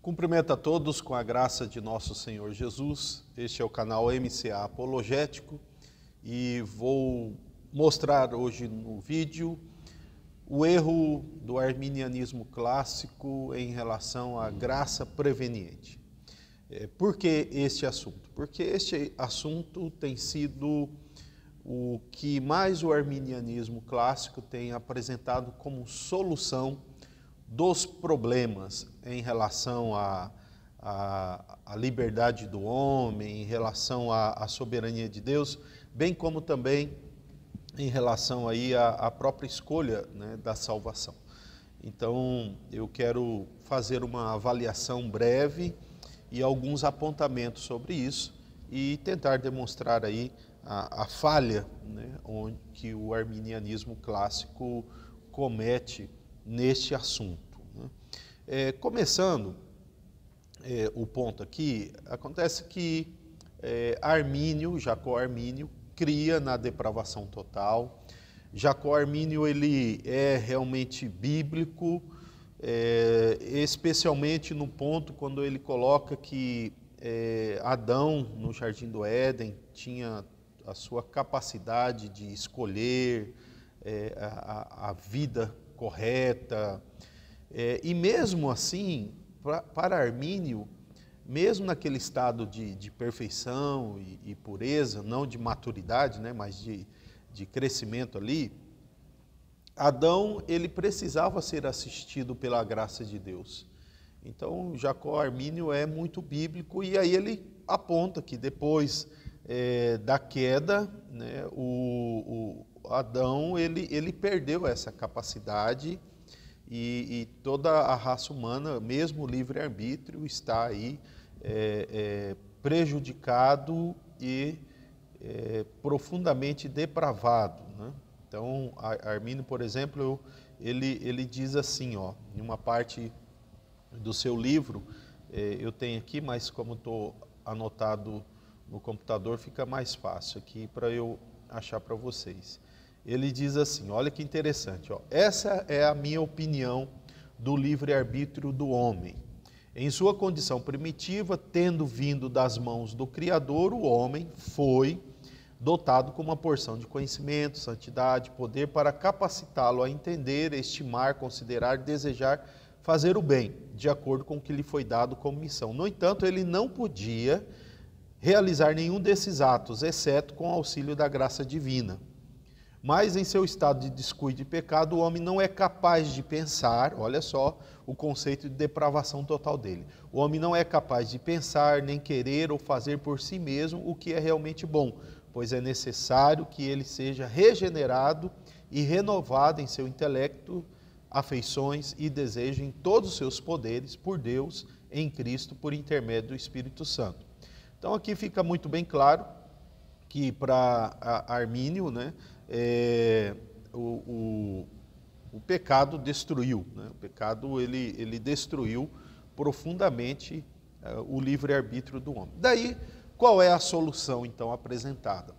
Cumprimento a todos com a graça de nosso Senhor Jesus. Este é o canal MCA Apologético e vou mostrar hoje no vídeo o erro do arminianismo clássico em relação à graça preveniente. Por que este assunto? Porque este assunto tem sido o que mais o arminianismo clássico tem apresentado como solução dos problemas em relação à liberdade do homem, em relação à soberania de Deus, bem como também em relação aí à própria escolha, né, da salvação. Então, eu quero fazer uma avaliação breve e alguns apontamentos sobre isso e tentar demonstrar aí a falha, né, que o arminianismo clássico comete neste assunto, né? Começando o ponto aqui, acontece que Jacó Armínio cria na depravação total. Jacó Armínio ele é realmente bíblico, especialmente no ponto quando ele coloca que Adão no Jardim do Éden tinha a sua capacidade de escolher a vida correta, e mesmo assim, para Armínio, mesmo naquele estado de perfeição e pureza, não de maturidade, né, mas de crescimento ali, Adão ele precisava ser assistido pela graça de Deus. Então, Jacó Armínio é muito bíblico e aí ele aponta que depois da queda, né, o Adão ele perdeu essa capacidade e toda a raça humana, mesmo o livre-arbítrio, está aí prejudicado e profundamente depravado, né? Então, Armínio, por exemplo, ele diz assim, ó, em uma parte do seu livro, eu tenho aqui, mas como estou anotado no computador, fica mais fácil aqui para eu achar para vocês. Ele diz assim, olha que interessante, ó, essa é a minha opinião do livre-arbítrio do homem. Em sua condição primitiva, tendo vindo das mãos do Criador, o homem foi dotado com uma porção de conhecimento, santidade, poder para capacitá-lo a entender, estimar, considerar, desejar, fazer o bem, de acordo com o que lhe foi dado como missão. No entanto, ele não podia realizar nenhum desses atos, exceto com o auxílio da graça divina. Mas em seu estado de descuido e pecado, o homem não é capaz de pensar, olha só o conceito de depravação total dele. O homem não é capaz de pensar, nem querer ou fazer por si mesmo o que é realmente bom, pois é necessário que ele seja regenerado e renovado em seu intelecto, afeições e desejo em todos os seus poderes por Deus, em Cristo, por intermédio do Espírito Santo. Então aqui fica muito bem claro que para Armínio, né, o pecado destruiu, né? O pecado ele destruiu profundamente o livre-arbítrio do homem. Daí, qual é a solução então apresentada?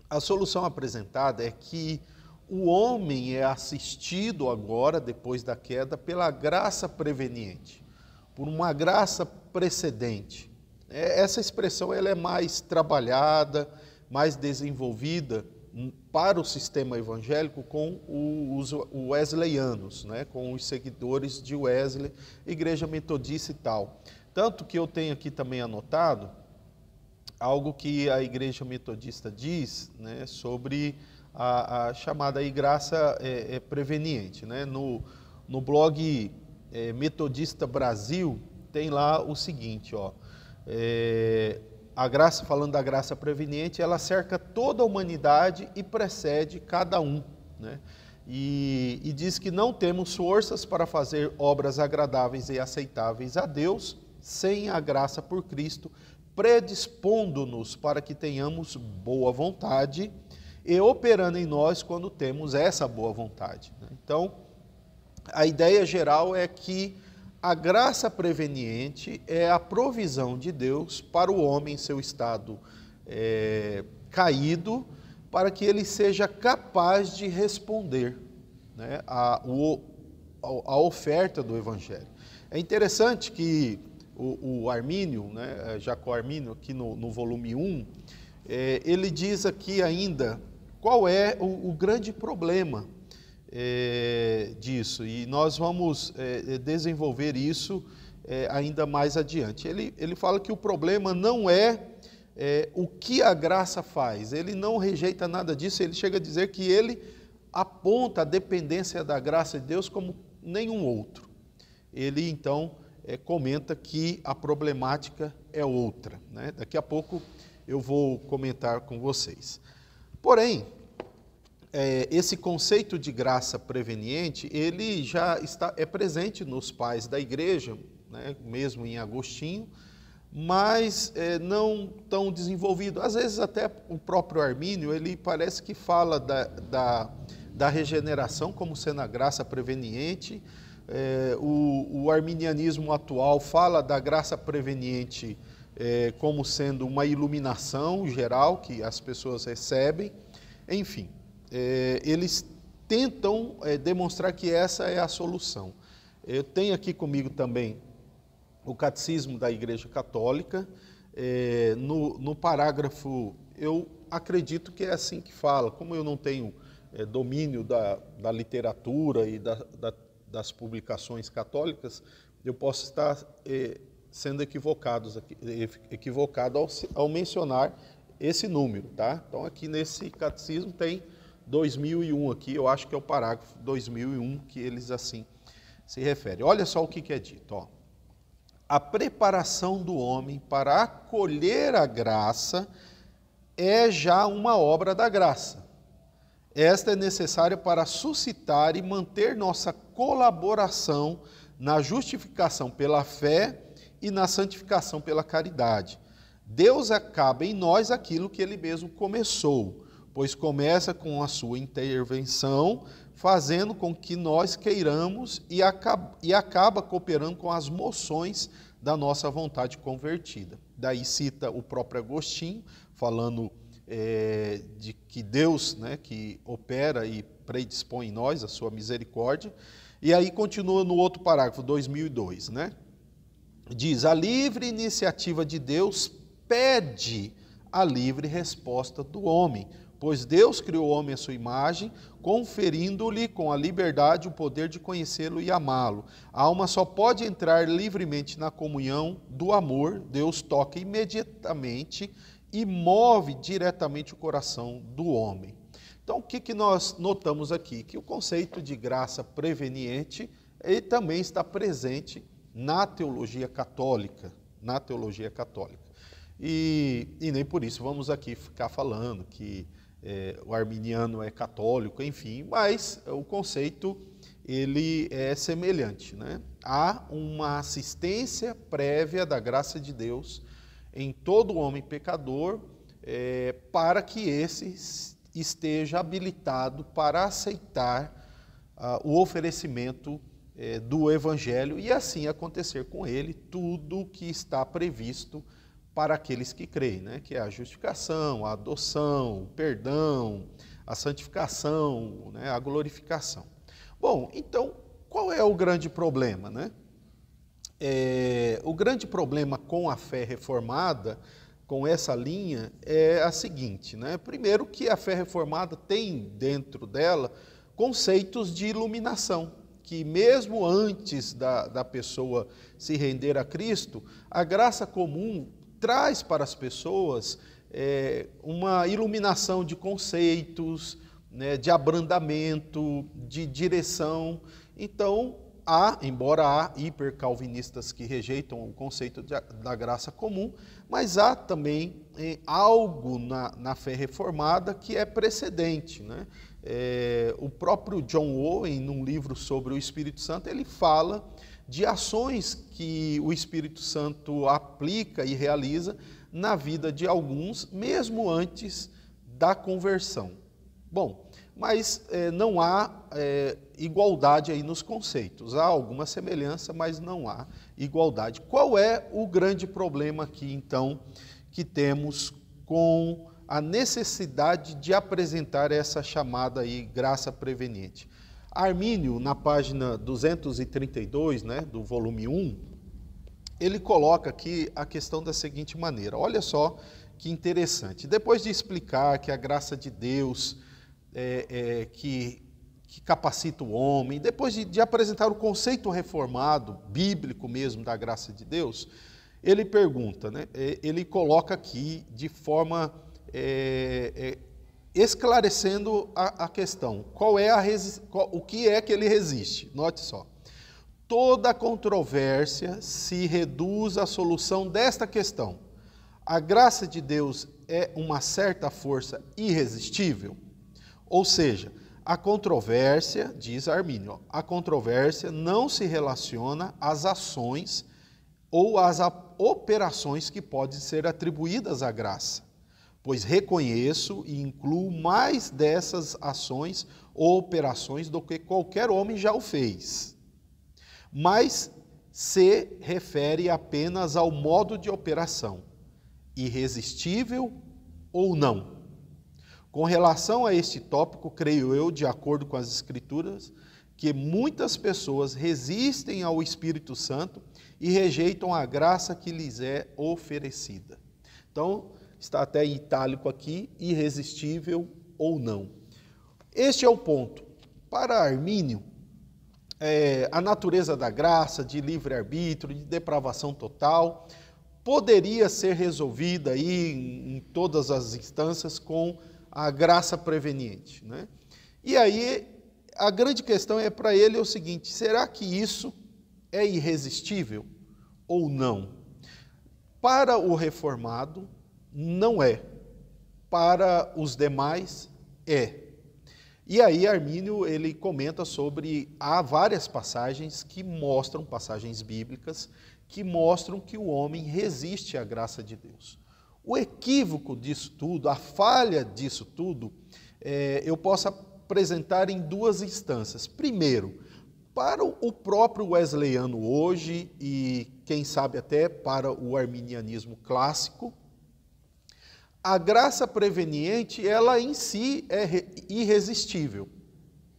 A solução apresentada é que o homem é assistido agora, depois da queda, pela graça preveniente, por uma graça precedente. Essa expressão ela é mais trabalhada, mais desenvolvida para o sistema evangélico com os wesleyanos, né, com os seguidores de Wesley, igreja metodista e tal. Tanto que eu tenho aqui também anotado algo que a igreja metodista diz, né, sobre a chamada aí graça preveniente, né? No blog Metodista Brasil tem lá o seguinte, ó, a graça, falando da graça preveniente, ela cerca toda a humanidade e precede cada um, né? E diz que não temos forças para fazer obras agradáveis e aceitáveis a Deus sem a graça por Cristo, predispondo-nos para que tenhamos boa vontade e operando em nós quando temos essa boa vontade, né? Então, a ideia geral é que a graça preveniente é a provisão de Deus para o homem em seu estado caído, para que ele seja capaz de responder, né, a oferta do Evangelho. É interessante que o Armínio, né, Jacó Armínio, aqui no volume 1, ele diz aqui ainda qual é o grande problema disso, e nós vamos desenvolver isso ainda mais adiante. Ele fala que o problema não é o que a graça faz, ele não rejeita nada disso, ele chega a dizer que ele aponta a dependência da graça de Deus como nenhum outro. Ele então comenta que a problemática é outra, né? Daqui a pouco eu vou comentar com vocês. Porém, esse conceito de graça preveniente, ele já é presente nos pais da igreja, né? Mesmo em Agostinho, mas não tão desenvolvido. Às vezes até o próprio Armínio, ele parece que fala da regeneração como sendo a graça preveniente. O arminianismo atual fala da graça preveniente como sendo uma iluminação geral que as pessoas recebem. Enfim, eles tentam demonstrar que essa é a solução. Eu tenho aqui comigo também o Catecismo da Igreja Católica. No parágrafo, eu acredito que é assim que fala. Como eu não tenho domínio da literatura e das publicações católicas, eu posso estar sendo equivocado ao mencionar esse número, tá? Então aqui nesse catecismo tem 2001 aqui, eu acho que é o parágrafo 2001 que eles assim se referem. Olha só o que é dito, ó. A preparação do homem para acolher a graça é já uma obra da graça. Esta é necessária para suscitar e manter nossa colaboração na justificação pela fé e na santificação pela caridade. Deus acaba em nós aquilo que Ele mesmo começou, pois começa com a sua intervenção, fazendo com que nós queiramos e acaba cooperando com as moções da nossa vontade convertida. Daí cita o próprio Agostinho, falando de que Deus, né, que opera e predispõe em nós a sua misericórdia. E aí continua no outro parágrafo, 2002, né? Diz: a livre iniciativa de Deus pede a livre resposta do homem, pois Deus criou o homem à sua imagem, conferindo-lhe com a liberdade o poder de conhecê-lo e amá-lo. A alma só pode entrar livremente na comunhão do amor. Deus toca imediatamente e move diretamente o coração do homem. Então, o que nós notamos aqui? Que o conceito de graça preveniente ele também está presente na teologia católica, E nem por isso vamos aqui ficar falando que o arminiano é católico, enfim, mas o conceito ele é semelhante, né? Há uma assistência prévia da graça de Deus em todo homem pecador, para que esse esteja habilitado para aceitar o oferecimento do Evangelho e assim acontecer com ele tudo o que está previsto para aqueles que creem, né? Que é a justificação, a adoção, o perdão, a santificação, né? A glorificação. Bom, então, qual é o grande problema, né? O grande problema com a fé reformada, com essa linha, é a seguinte, né? Primeiro que a fé reformada tem dentro dela conceitos de iluminação, que mesmo antes da pessoa se render a Cristo, a graça comum traz para as pessoas uma iluminação de conceitos, né, de abrandamento, de direção. Então, embora há hipercalvinistas que rejeitam o conceito da graça comum, mas há também algo na fé reformada que é precedente, né? O próprio John Owen, num livro sobre o Espírito Santo, ele fala de ações que o Espírito Santo aplica e realiza na vida de alguns, mesmo antes da conversão. Bom, mas não há igualdade aí nos conceitos. Há alguma semelhança, mas não há igualdade. Qual é o grande problema aqui, então, que temos com a necessidade de apresentar essa chamada aí graça preveniente? Armínio, na página 232, né, do volume 1, ele coloca aqui a questão da seguinte maneira. Olha só que interessante. Depois de explicar que a graça de Deus que capacita o homem, depois de apresentar o conceito reformado, bíblico mesmo, da graça de Deus, ele pergunta, né, ele coloca aqui de forma esclarecendo a questão, o que é que ele resiste. Note só. Toda controvérsia se reduz à solução desta questão. A graça de Deus é uma certa força irresistível? Ou seja, a controvérsia, diz Armínio, a controvérsia não se relaciona às ações ou às operações que podem ser atribuídas à graça, pois reconheço e incluo mais dessas ações ou operações do que qualquer homem já o fez. Mas se refere apenas ao modo de operação, irresistível ou não. Com relação a este tópico, creio eu, de acordo com as Escrituras, que muitas pessoas resistem ao Espírito Santo e rejeitam a graça que lhes é oferecida. Então, está até em itálico aqui, irresistível ou não. Este é o ponto. Para Armínio, a natureza da graça, de livre-arbítrio, de depravação total, poderia ser resolvida aí em todas as instâncias com a graça preveniente, né? E aí, a grande questão para ele é o seguinte: será que isso é irresistível ou não? Para o reformado, não é. Para os demais, é. E aí Armínio, ele comenta sobre, há várias passagens que mostram, passagens bíblicas, que mostram que o homem resiste à graça de Deus. O equívoco disso tudo, a falha disso tudo, eu posso apresentar em duas instâncias. Primeiro, para o próprio wesleyano hoje e, quem sabe até para o arminianismo clássico, a graça preveniente, ela em si é irresistível.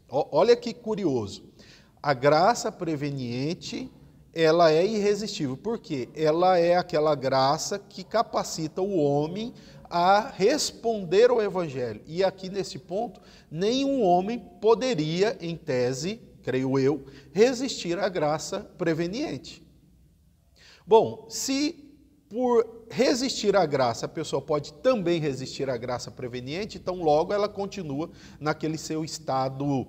Olha que curioso. A graça preveniente, ela é irresistível. Por quê? Ela é aquela graça que capacita o homem a responder ao Evangelho. E aqui nesse ponto, nenhum homem poderia, em tese, creio eu, resistir à graça preveniente. Bom, se por resistir à graça, a pessoa pode também resistir à graça preveniente, então logo ela continua naquele seu estado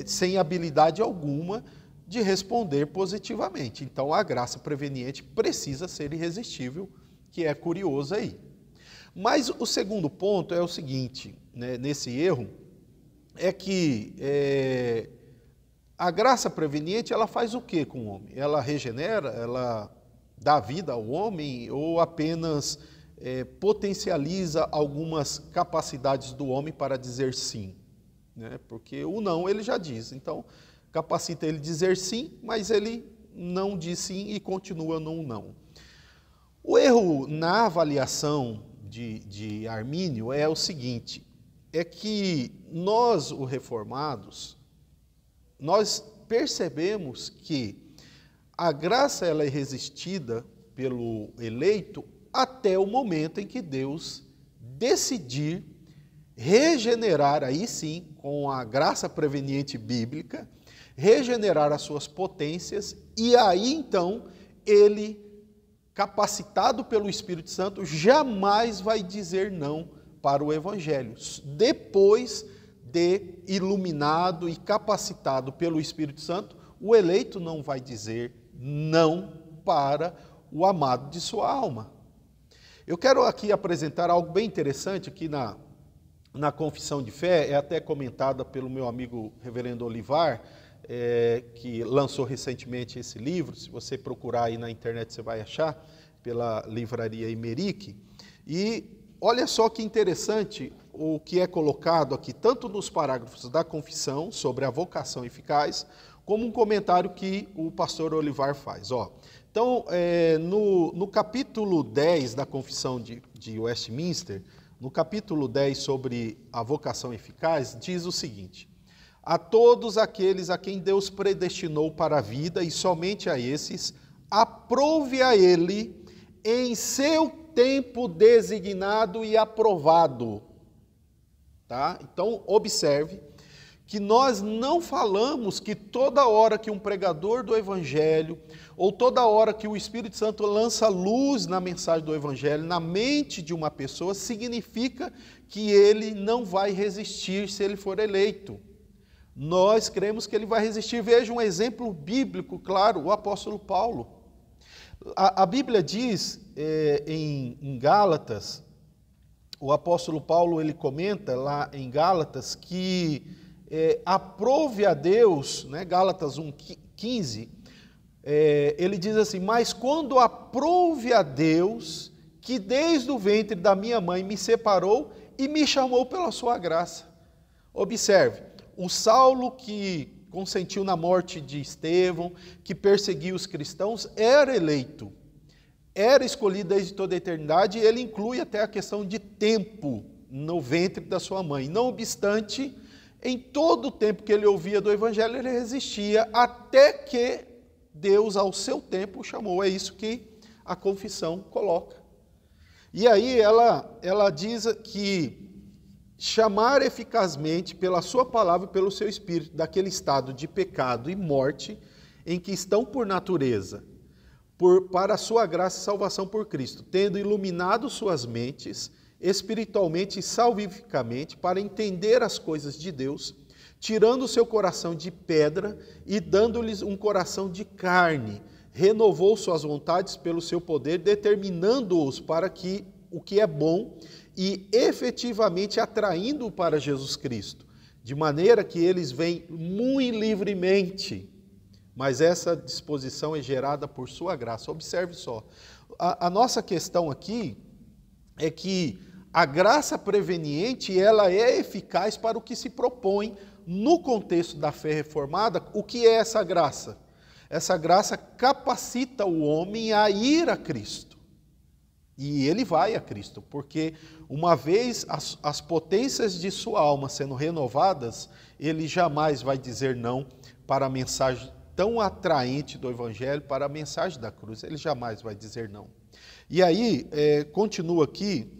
sem habilidade alguma de responder positivamente. Então a graça preveniente precisa ser irresistível, que é curioso aí. Mas o segundo ponto é o seguinte, né, nesse erro, é que a graça preveniente, ela faz o que com o homem? Ela regenera, ela dá vida ao homem ou apenas potencializa algumas capacidades do homem para dizer sim, né? Porque o não ele já diz, então capacita ele dizer sim, mas ele não diz sim e continua no não. O erro na avaliação de Armínio é o seguinte, é que nós, os reformados, nós percebemos que a graça ela é resistida pelo eleito até o momento em que Deus decidir regenerar, aí sim, com a graça preveniente bíblica, regenerar as suas potências, e aí então ele, capacitado pelo Espírito Santo, jamais vai dizer não para o Evangelho, depois de iluminado e capacitado pelo Espírito Santo, o eleito não vai dizer não para o amado de sua alma. Eu quero aqui apresentar algo bem interessante aqui na confissão de fé, é até comentada pelo meu amigo reverendo Olivar, que lançou recentemente esse livro. Se você procurar aí na internet você vai achar, pela livraria Imeric. E olha só que interessante o que é colocado aqui, tanto nos parágrafos da confissão sobre a vocação eficaz, como um comentário que o pastor Olivar faz. Então, no capítulo 10 da confissão de Westminster, no capítulo 10 sobre a vocação eficaz, diz o seguinte: a todos aqueles a quem Deus predestinou para a vida, e somente a esses, aprove a ele em seu tempo designado e aprovado. Tá? Então, observe que nós não falamos que toda hora que um pregador do Evangelho, ou toda hora que o Espírito Santo lança luz na mensagem do Evangelho, na mente de uma pessoa, significa que ele não vai resistir se ele for eleito. Nós cremos que ele vai resistir. Veja um exemplo bíblico, claro, o apóstolo Paulo. A Bíblia diz em Gálatas, o apóstolo Paulo ele comenta lá em Gálatas que aprove a Deus, né, Gálatas 1,15, ele diz assim, mas quando aprove a Deus, que desde o ventre da minha mãe me separou e me chamou pela sua graça. Observe, o Saulo que consentiu na morte de Estevão, que perseguiu os cristãos, era eleito, era escolhido desde toda a eternidade, e ele inclui até a questão de tempo no ventre da sua mãe. Não obstante, em todo o tempo que ele ouvia do Evangelho, ele resistia, até que Deus, ao seu tempo, o chamou. É isso que a confissão coloca. E aí ela diz que chamar eficazmente pela sua palavra e pelo seu Espírito daquele estado de pecado e morte em que estão por natureza, para a sua graça e salvação por Cristo, tendo iluminado suas mentes, espiritualmente e salvificamente, para entender as coisas de Deus, tirando o seu coração de pedra e dando-lhes um coração de carne, renovou suas vontades pelo seu poder, determinando-os para que o que é bom e efetivamente atraindo-o para Jesus Cristo, de maneira que eles vêm muito livremente, mas essa disposição é gerada por sua graça. Observe só, a nossa questão aqui é que a graça preveniente, ela é eficaz para o que se propõe no contexto da fé reformada. O que é essa graça? Essa graça capacita o homem a ir a Cristo. E ele vai a Cristo, porque uma vez as potências de sua alma sendo renovadas, ele jamais vai dizer não para a mensagem tão atraente do Evangelho, para a mensagem da cruz. Ele jamais vai dizer não. E aí, continua aqui,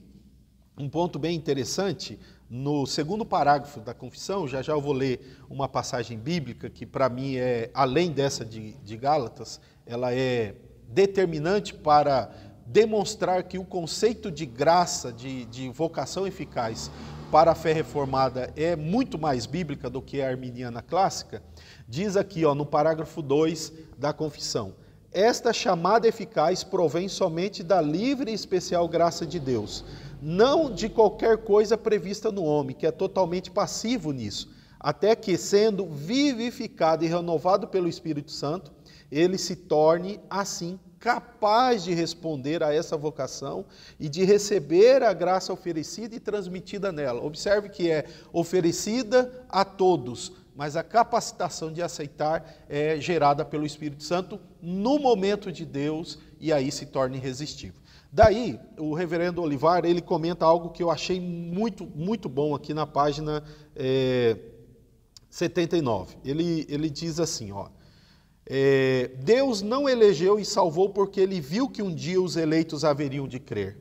um ponto bem interessante, no segundo parágrafo da confissão, já eu vou ler uma passagem bíblica que para mim é, além dessa de Gálatas, ela é determinante para demonstrar que o conceito de graça, de vocação eficaz para a fé reformada é muito mais bíblica do que a arminiana clássica. Diz aqui no parágrafo 2 da confissão, esta chamada eficaz provém somente da livre e especial graça de Deus, não de qualquer coisa prevista no homem, que é totalmente passivo nisso, até que, sendo vivificado e renovado pelo Espírito Santo, ele se torne, assim, capaz de responder a essa vocação e de receber a graça oferecida e transmitida nela. Observe que é oferecida a todos, mas a capacitação de aceitar é gerada pelo Espírito Santo no momento de Deus e aí se torna irresistível. Daí, o reverendo Olivar, ele comenta algo que eu achei muito, muito bom aqui na página 79. Ele diz assim, Deus não elegeu e salvou porque ele viu que um dia os eleitos haveriam de crer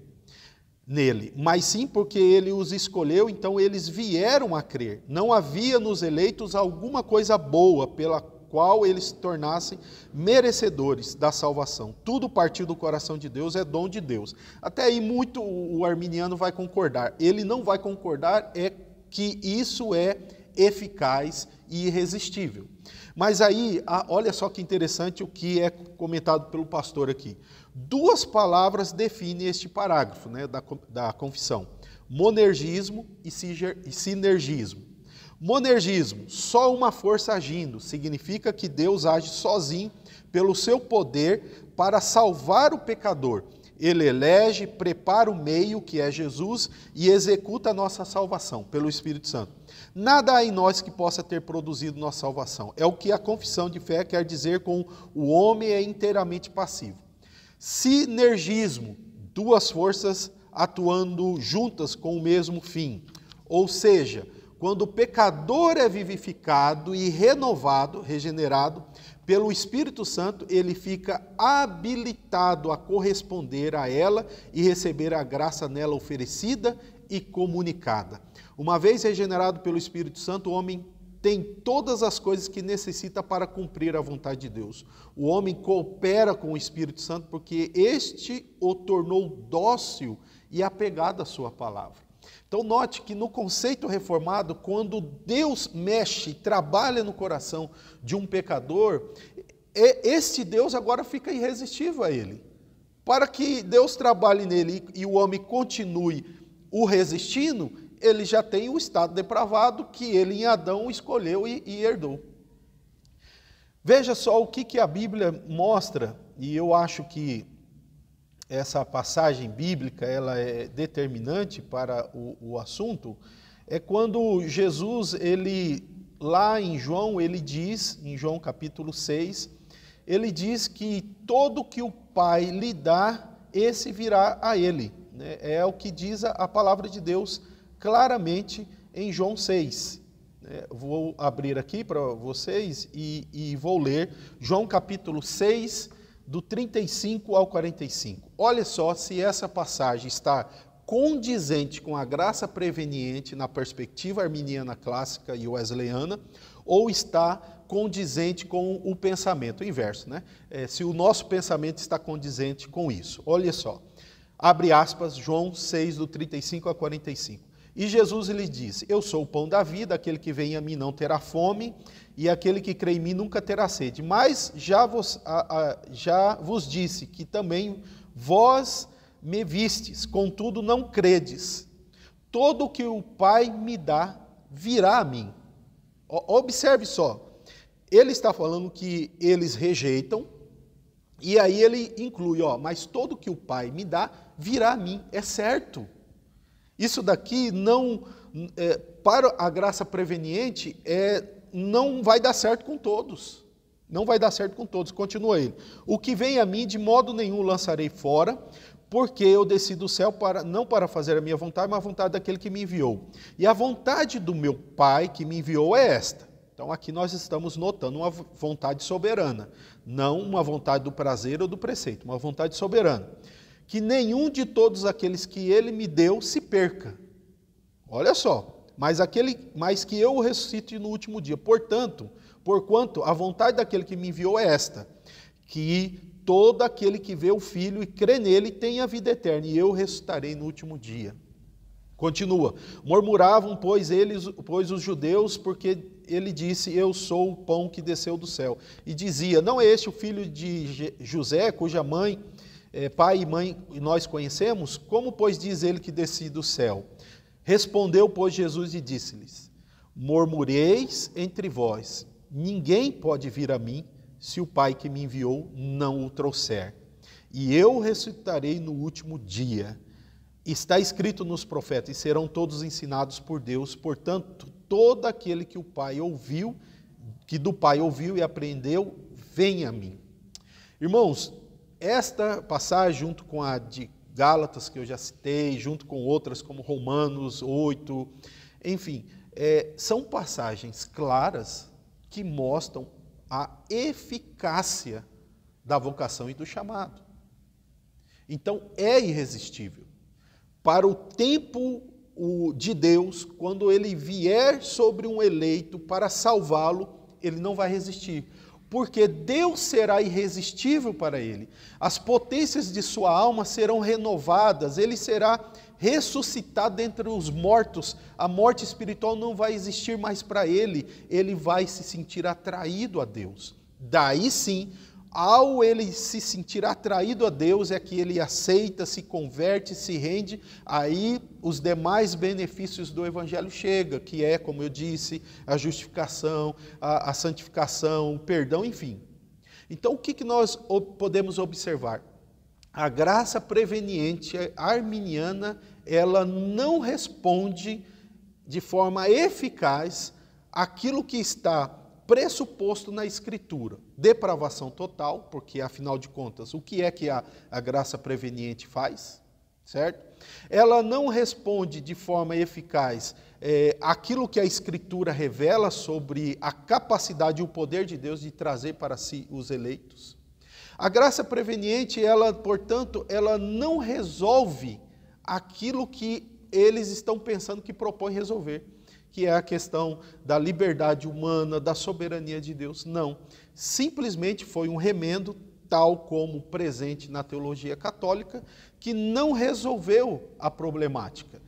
nele, mas sim porque ele os escolheu, então eles vieram a crer. Não havia nos eleitos alguma coisa boa pela qual eles se tornassem merecedores da salvação. Tudo partiu do coração de Deus, é dom de Deus. Até aí muito o arminiano vai concordar. Ele não vai concordar é que isso é eficaz e irresistível. Mas aí, olha só que interessante o que é comentado pelo pastor aqui. Duas palavras definem este parágrafo, né, da confissão. Monergismo e sinergismo. Monergismo, só uma força agindo, significa que Deus age sozinho pelo seu poder para salvar o pecador. Ele elege, prepara o meio, que é Jesus, e executa a nossa salvação pelo Espírito Santo. Nada há em nós que possa ter produzido nossa salvação. É o que a confissão de fé quer dizer com o homem é inteiramente passivo. Sinergismo, duas forças atuando juntas com o mesmo fim. Ou seja, quando o pecador é vivificado e renovado, regenerado pelo Espírito Santo, ele fica habilitado a corresponder a ela e receber a graça nela oferecida e comunicada. Uma vez regenerado pelo Espírito Santo, o homem tem todas as coisas que necessita para cumprir a vontade de Deus. O homem coopera com o Espírito Santo porque este o tornou dócil e apegado à sua palavra. Então note que no conceito reformado, quando Deus mexe, trabalha no coração de um pecador, este Deus agora fica irresistível a ele. Para que Deus trabalhe nele e o homem continue o resistindo, ele já tem o estado depravado que ele em Adão escolheu e herdou. Veja só o que a Bíblia mostra, e eu acho que essa passagem bíblica ela é determinante para o assunto, é quando Jesus, lá em João, ele diz, em João capítulo 6, ele diz que todo que o Pai lhe dá, esse virá a ele. É o que diz a palavra de Deus claramente em João 6. Vou abrir aqui para vocês e vou ler João capítulo 6, do 35 ao 45. Olha só se essa passagem está condizente com a graça preveniente na perspectiva arminiana clássica e wesleyana, ou está condizente com o pensamento inverso, né? Se o nosso pensamento está condizente com isso. Olha só, abre aspas, João 6, do 35 a 45. E Jesus lhe disse, eu sou o pão da vida, aquele que vem a mim não terá fome, e aquele que crê em mim nunca terá sede. Mas já vos disse que também vós me vistes, contudo não credes. Todo o que o Pai me dá virá a mim. Observe só, ele está falando que eles rejeitam, e aí ele inclui, mas todo o que o Pai me dá virá a mim, é certo. Isso daqui não, para a graça preveniente, não vai dar certo com todos. Não vai dar certo com todos. Continua ele. O que vem a mim, de modo nenhum lançarei fora, porque eu desci do céu não para fazer a minha vontade, mas a vontade daquele que me enviou. E a vontade do meu Pai que me enviou é esta. Então aqui nós estamos notando uma vontade soberana, não uma vontade do prazer ou do preceito, uma vontade soberana. Que nenhum de todos aqueles que ele me deu se perca. Olha só, mas que eu o ressuscite no último dia. Porquanto a vontade daquele que me enviou é esta, que todo aquele que vê o Filho e crê nele tenha a vida eterna, e eu ressuscitarei no último dia. Continua, murmuravam, pois os judeus, porque ele disse, eu sou o pão que desceu do céu. E dizia, não é este o filho de José, cuja mãe... pai e mãe nós conhecemos, como pois diz ele que desci do céu? Respondeu, pois, Jesus e disse-lhes, murmureis entre vós, ninguém pode vir a mim, se o Pai que me enviou não o trouxer. E eu ressuscitarei no último dia. Está escrito nos profetas, e serão todos ensinados por Deus, portanto, todo aquele que o Pai ouviu, que do Pai ouviu e aprendeu, vem a mim. Irmãos, esta passagem, junto com a de Gálatas, que eu já citei, junto com outras como Romanos 8, enfim, são passagens claras que mostram a eficácia da vocação e do chamado. Então, é irresistível. Para o tempo de Deus, quando ele vier sobre um eleito para salvá-lo, ele não vai resistir. Porque Deus será irresistível para ele. As potências de sua alma serão renovadas, ele será ressuscitado dentre os mortos. A morte espiritual não vai existir mais para ele, ele vai se sentir atraído a Deus. Daí sim, ao ele se sentir atraído a Deus, é que ele aceita, se converte, se rende, aí os demais benefícios do Evangelho chegam, que é, como eu disse, a justificação, a santificação, o perdão, enfim. Então, o que nós podemos observar? A graça preveniente arminiana, ela não responde de forma eficaz àquilo que está pressuposto na Escritura. Depravação total, porque, afinal de contas, o que é que a graça preveniente faz? certo? Ela não responde de forma eficaz aquilo que a Escritura revela sobre a capacidade e o poder de Deus de trazer para si os eleitos. A graça preveniente, ela, portanto, ela não resolve aquilo que eles estão pensando que propõe resolver, que é a questão da liberdade humana, da soberania de Deus. Não, simplesmente foi um remendo, tal como presente na teologia católica, que não resolveu a problemática.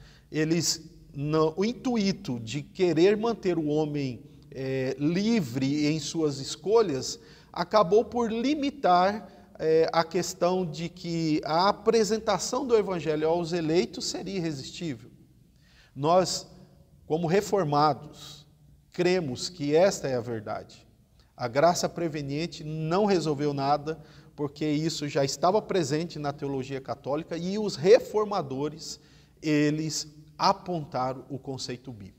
O intuito de querer manter o homem livre em suas escolhas acabou por limitar a questão de que a apresentação do Evangelho aos eleitos seria irresistível. Nós, como reformados, cremos que esta é a verdade. A graça preveniente não resolveu nada, porque isso já estava presente na teologia católica e os reformadores, eles apontaram o conceito bíblico.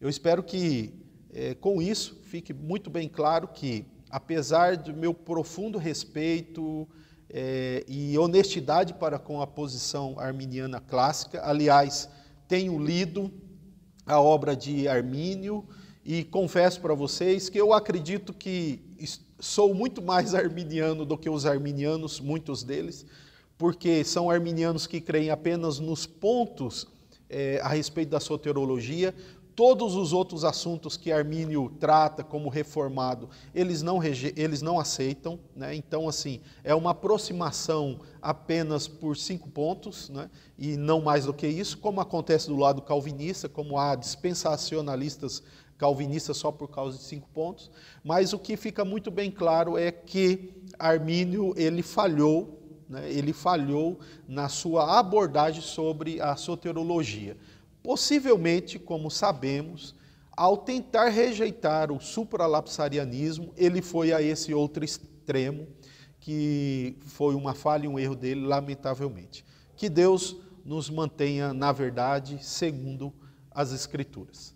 Eu espero que, com isso, fique muito bem claro que, apesar do meu profundo respeito e honestidade para com a posição arminiana clássica, aliás, tenho lido a obra de Armínio e confesso para vocês que eu acredito que sou muito mais arminiano do que os arminianos, muitos deles, porque são arminianos que creem apenas nos pontos a respeito da soteriologia. Todos os outros assuntos que Armínio trata como reformado, eles não aceitam, né? Então, assim, é uma aproximação apenas por 5 pontos, né? E não mais do que isso, como acontece do lado calvinista, como há dispensacionalistas calvinistas só por causa de 5 pontos, mas o que fica muito bem claro é que Armínio, ele falhou na sua abordagem sobre a soteriologia. Possivelmente, como sabemos, ao tentar rejeitar o supralapsarianismo, ele foi a esse outro extremo, que foi uma falha e um erro dele, lamentavelmente. Que Deus nos mantenha na verdade, segundo as Escrituras.